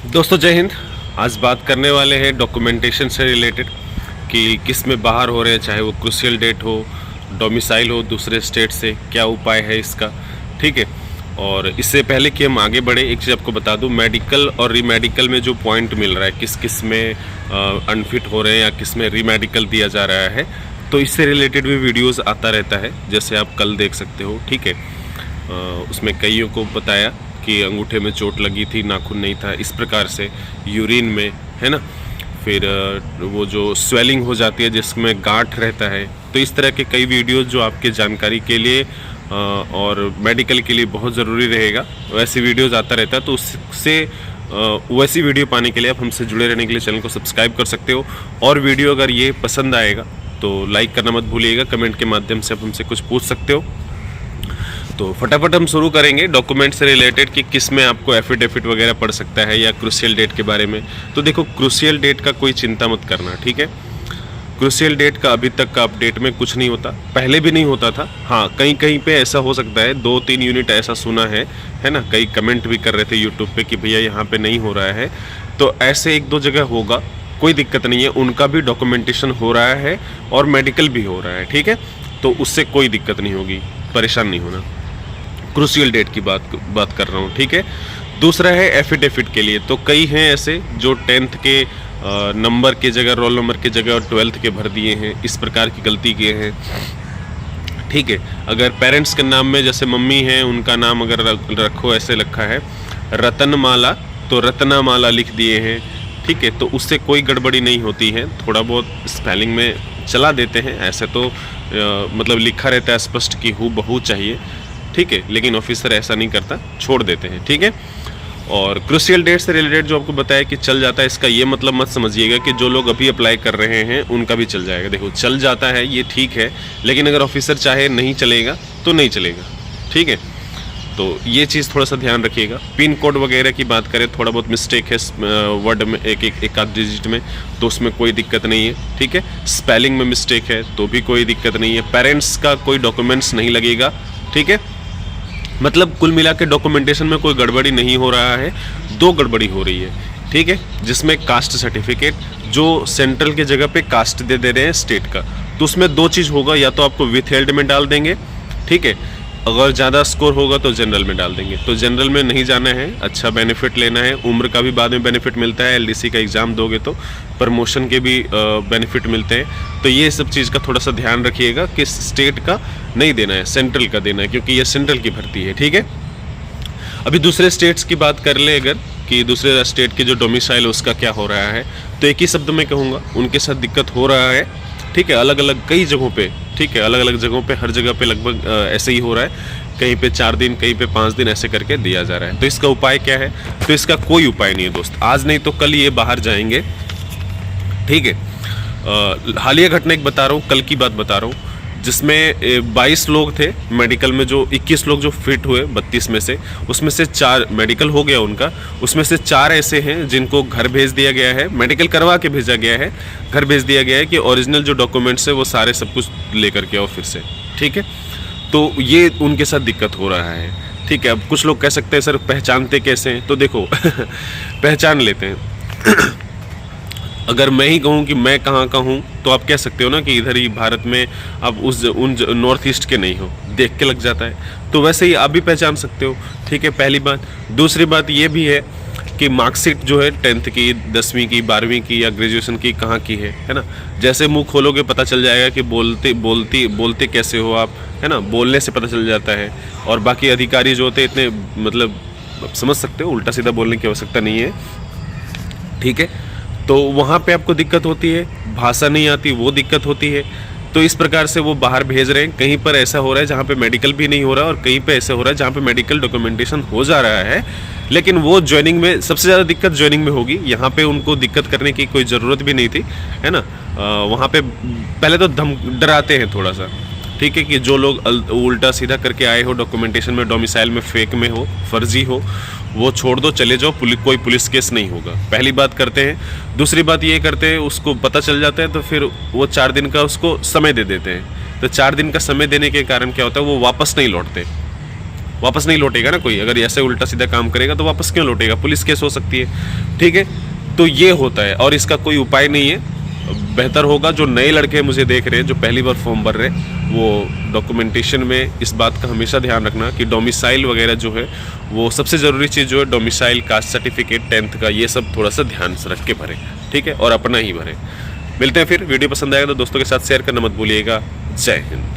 दोस्तों जय हिंद। आज बात करने वाले हैं डॉक्यूमेंटेशन से रिलेटेड कि किस में बाहर हो रहे हैं, चाहे वो क्रूशियल डेट हो, डोमिसाइल हो दूसरे स्टेट से, क्या उपाय है इसका। ठीक है। और इससे पहले कि हम आगे बढ़े, एक चीज़ आपको बता दूं, मेडिकल और रीमेडिकल में जो पॉइंट मिल रहा है, किस किस में अनफिट हो रहे हैं या किस में रीमेडिकल दिया जा रहा है, तो इससे रिलेटेड भी वीडियोज़ आता रहता है, जैसे आप कल देख सकते हो। ठीक है। उसमें कईयों को बताया कि अंगूठे में चोट लगी थी, नाखून नहीं था, इस प्रकार से यूरिन में, है ना। फिर वो जो स्वेलिंग हो जाती है जिसमें गांठ रहता है, तो इस तरह के कई वीडियोज़ जो आपके जानकारी के लिए और मेडिकल के लिए बहुत ज़रूरी रहेगा, वैसी वीडियोज़ आता रहता है। तो उससे वैसी वीडियो पाने के लिए आप हमसे जुड़े रहने के लिए चैनल को सब्सक्राइब कर सकते हो। और वीडियो अगर ये पसंद आएगा तो लाइक करना मत भूलिएगा, कमेंट के माध्यम से आप हमसे कुछ पूछ सकते हो। तो फटाफट हम शुरू करेंगे डॉक्यूमेंट से रिलेटेड कि किस में आपको एफिडेविट वगैरह पड़ सकता है या क्रूशियल डेट के बारे में। तो देखो, क्रूशियल डेट का कोई चिंता मत करना, ठीक है। क्रूशियल डेट का अभी तक का अपडेट में कुछ नहीं होता, पहले भी नहीं होता था। हाँ, कहीं कहीं पे ऐसा हो सकता है, 2-3 यूनिट ऐसा सुना है ना। कई कमेंट भी कर रहे थे यूट्यूब पे कि भैया यहाँ पे नहीं हो रहा है, तो ऐसे 1-2 जगह होगा, कोई दिक्कत नहीं है। उनका भी डॉक्यूमेंटेशन हो रहा है और मेडिकल भी हो रहा है, ठीक है। तो उससे कोई दिक्कत नहीं होगी, परेशान नहीं होना। क्रूशियल डेट की बात कर रहा हूँ, ठीक है। दूसरा है एफिडेविट के लिए। तो कई हैं ऐसे जो 10th के नंबर की जगह, रोल नंबर की जगह और 12th के भर दिए हैं, इस प्रकार की गलती किए हैं, ठीक है। अगर पेरेंट्स के नाम में, जैसे मम्मी हैं, उनका नाम अगर रखो, ऐसे रखा है रतनमाला, तो रत्नामाला लिख दिए हैं, ठीक है। तो उससे कोई गड़बड़ी नहीं होती है, थोड़ा बहुत स्पेलिंग में चला देते हैं, ऐसे तो मतलब लिखा रहता है स्पष्ट कि हूबहू चाहिए, ठीक है। लेकिन ऑफिसर ऐसा नहीं करता, छोड़ देते हैं, ठीक है। और क्रूशियल डेट से रिलेटेड जो आपको बताया कि चल जाता है, इसका ये मतलब मत समझिएगा कि जो लोग अभी अप्लाई कर रहे हैं उनका भी चल जाएगा। देखो, चल जाता है ये ठीक है, लेकिन अगर ऑफिसर चाहे नहीं चलेगा तो नहीं चलेगा, ठीक है। तो ये चीज़ थोड़ा सा ध्यान रखिएगा। पिन कोड वगैरह की बात करें, थोड़ा बहुत मिस्टेक है वर्ड में, एक आध डिजिट में, तो उसमें कोई दिक्कत नहीं है, ठीक है। स्पेलिंग में मिस्टेक है तो भी कोई दिक्कत नहीं है। पेरेंट्स का कोई डॉक्यूमेंट्स नहीं लगेगा, ठीक है। मतलब कुल मिला के डॉक्यूमेंटेशन में कोई गड़बड़ी नहीं हो रहा है, 2 गड़बड़ी हो रही है, ठीक है। जिसमें कास्ट सर्टिफिकेट, जो सेंट्रल के जगह पे कास्ट दे रहे हैं स्टेट का, तो उसमें 2 चीज़ होगा, या तो आपको विथहेल्ड में डाल देंगे, ठीक है। अगर ज़्यादा स्कोर होगा तो जनरल में डाल देंगे। तो जनरल में नहीं जाना है, अच्छा बेनिफिट लेना है, उम्र का भी बाद में बेनिफिट मिलता है, एलडीसी का एग्ज़ाम दोगे तो प्रमोशन के भी बेनिफिट मिलते हैं। तो ये सब चीज़ का थोड़ा सा ध्यान रखिएगा कि स्टेट का नहीं देना है, सेंट्रल का देना है, क्योंकि ये सेंट्रल की भर्ती है, ठीक है। अभी दूसरे स्टेट्स की बात कर ले अगर, कि दूसरे स्टेट के जो डोमिसाइल उसका क्या हो रहा है, तो एक ही शब्द में कहूँगा, उनके साथ दिक्कत हो रहा है, ठीक है। अलग अलग कई जगहों पे, ठीक है, अलग अलग जगहों पे, हर जगह पे लगभग ऐसे ही हो रहा है। कहीं पे 4 दिन, कहीं पे 5 दिन ऐसे करके दिया जा रहा है। तो इसका उपाय क्या है? तो इसका कोई उपाय नहीं है दोस्त, आज नहीं तो कल ये बाहर जाएंगे, ठीक है। हालिया घटना एक बता रहा हूँ, कल की बात बता रहा हूँ, जिसमें 22 लोग थे मेडिकल में, जो 21 लोग जो फिट हुए 32 में से, उसमें से 4 मेडिकल हो गया उनका, उसमें से 4 ऐसे हैं जिनको घर भेज दिया गया है, मेडिकल करवा के भेजा गया है, घर भेज दिया गया है कि ओरिजिनल जो डॉक्यूमेंट्स है वो सारे सब कुछ लेकर के आओ फिर से, ठीक है। तो ये उनके साथ दिक्कत हो रहा है, ठीक है। अब कुछ लोग कह सकते हैं सर पहचानते कैसे हैं, तो देखो पहचान लेते हैं। अगर मैं ही कहूँ कि मैं कहाँ का हूँ, तो आप कह सकते हो ना कि इधर ही भारत में आप उन नॉर्थ ईस्ट के नहीं हो, देख के लग जाता है। तो वैसे ही आप भी पहचान सकते हो, ठीक है, पहली बात। दूसरी बात ये भी है कि मार्कशीट जो है 10th की, 10वीं की, 12वीं की या ग्रेजुएशन की कहाँ की है ना। जैसे मुंह खोलोगे पता चल जाएगा कि बोलते कैसे हो आप, है ना, बोलने से पता चल जाता है। और बाकी अधिकारी जो होते हैं इतने, मतलब समझ सकते हो, उल्टा सीधा बोलने की आवश्यकता नहीं है, ठीक है। तो वहाँ पे आपको दिक्कत होती है, भाषा नहीं आती, वो दिक्कत होती है। तो इस प्रकार से वो बाहर भेज रहे हैं। कहीं पर ऐसा हो रहा है जहाँ पे मेडिकल भी नहीं हो रहा, और कहीं पे ऐसा हो रहा है जहाँ पे मेडिकल डॉक्यूमेंटेशन हो जा रहा है, लेकिन वो ज्वाइनिंग में, सबसे ज़्यादा दिक्कत ज्वाइनिंग में होगी। यहाँ पे उनको दिक्कत करने की कोई ज़रूरत भी नहीं थी, है ना। वहाँ पे पहले तो डराते हैं थोड़ा सा, ठीक है, कि जो लोग उल्टा सीधा करके आए हो डॉक्यूमेंटेशन में, डोमिसाइल में फेक में हो, फर्जी हो, वो छोड़ दो, चले जाओ, कोई पुलिस केस नहीं होगा, पहली बात करते हैं। दूसरी बात ये करते हैं, उसको पता चल जाता है तो फिर वो 4 दिन का उसको समय दे देते हैं। तो 4 दिन का समय देने के कारण क्या होता है, वो वापस नहीं लौटते, वापस नहीं लौटेगा ना कोई, अगर ऐसे उल्टा सीधा काम करेगा तो वापस क्यों लौटेगा, पुलिस केस हो सकती है। ठीक है, तो ये होता है और इसका कोई उपाय नहीं है। बेहतर होगा जो नए लड़के मुझे देख रहे हैं, जो पहली बार फॉर्म भर रहे हैं, वो डॉक्यूमेंटेशन में इस बात का हमेशा ध्यान रखना कि डोमिसाइल वगैरह जो है वो सबसे ज़रूरी चीज़ जो है, डोमिसाइल, कास्ट सर्टिफिकेट, 10th का, ये सब थोड़ा सा ध्यान से रख के भरें। ठीक है, और अपना ही भरें। मिलते हैं फिर, वीडियो पसंद आएगा तो दोस्तों के साथ शेयर करना मत भूलिएगा। जय हिंद।